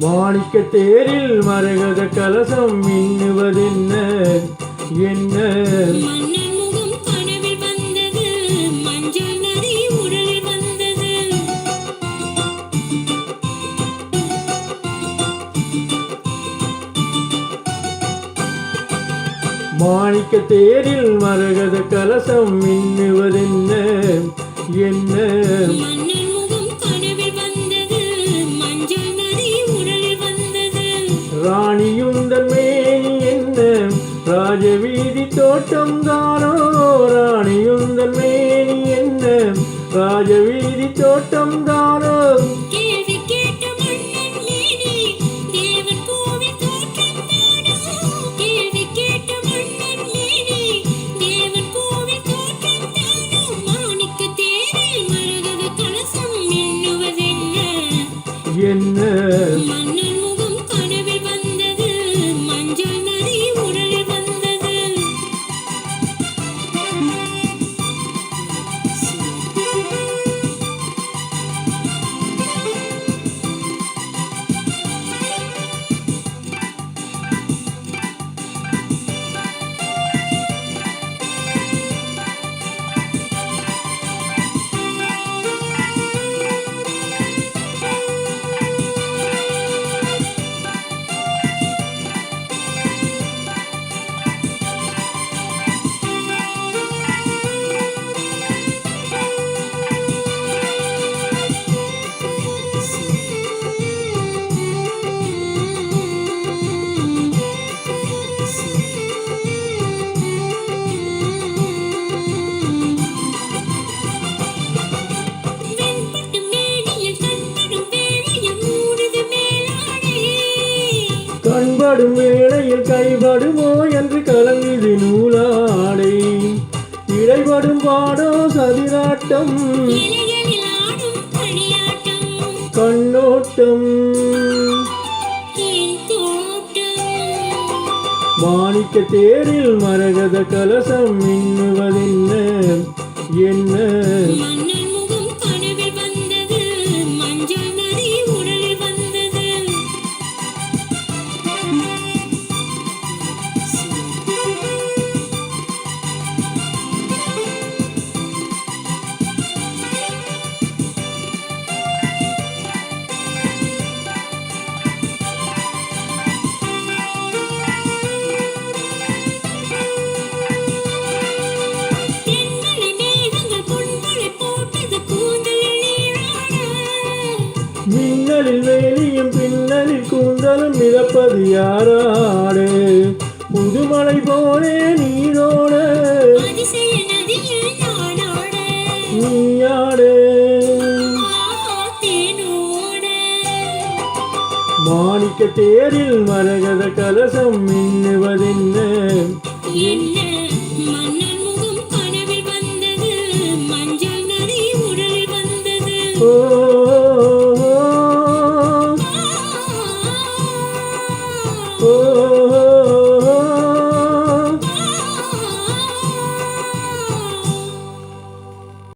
மாணிக்க தேரில் மரகத கலசம் மின்னுவதென்ன என்ன? மன்னன் முகம் கனவில் வந்தது, மஞ்சள் நதி உடலில் வந்தது. மாணிக்க தேரில் மரகத கலசம் மின்னுவதென்ன என்ன? மன்னன் முகம் கனவில் வந்தது, மஞ்சள் நதி உடலில் வந்தது. ராணியுந்தன் மேனி என்ன ராஜவீதி தோட்டம் தானோ? ராணியுந்தன் மேனி என்ன ராஜவீதி தோட்டம் தானோ? கேள்வி கேட்ட மன்னன் மேனி தேவன் கோவில் தோற்றம் தானோ? கேள்வி கேட்ட மன்னன் மேனி தேவன் கோவில் தோற்றம் தானோ? மாணிக்க தேரில் மரகத கலசம் எண்ணுவதென்ன என்ன? மன்னன் முகம் கனவில் வந்தது, மஞ்சள் நதி உடலில் வந்தது. வெண்பட்டு மேனியில் கண்படும் வேளையில் மூடுது மேலாடை. கண்படும் வேளையில் கைபடுமோ என்று கலங்குது நூலாடை. இடைபடும் பாடோ சதிராட்டம் இலைகளில் ஆடும் பனியாட்டம், கண்ணோட்டம். என் தோட்டம். மாணிக்க தேரில் மரகத கலசம் மின்னுவதென்ன என்ன? மன்னன் முகம் கனவில் வந்தது, மஞ்சள் நதி உடலில் வந்தது. தென்மலை மேகங்கள் பொன்மழை போட்டது கூந்தலில் நீராட. மின்னலில் வேலியும் பின்னலில் கூந்தலும் மிதப்பது யாராடு? புதுமலை போலே நீரோட அதிசய நதியில் நானாட. நீயாடு. ஆஹா தேனோட. மாணிக்க தேரில் மரகத கலசம் மின்னுவதென்ன என்ன? மன்னன் முகம் கனவில் வந்தது, மஞ்சள் நதி உடலில் வந்தது. ஓ ஓ, ஓ, ஓ.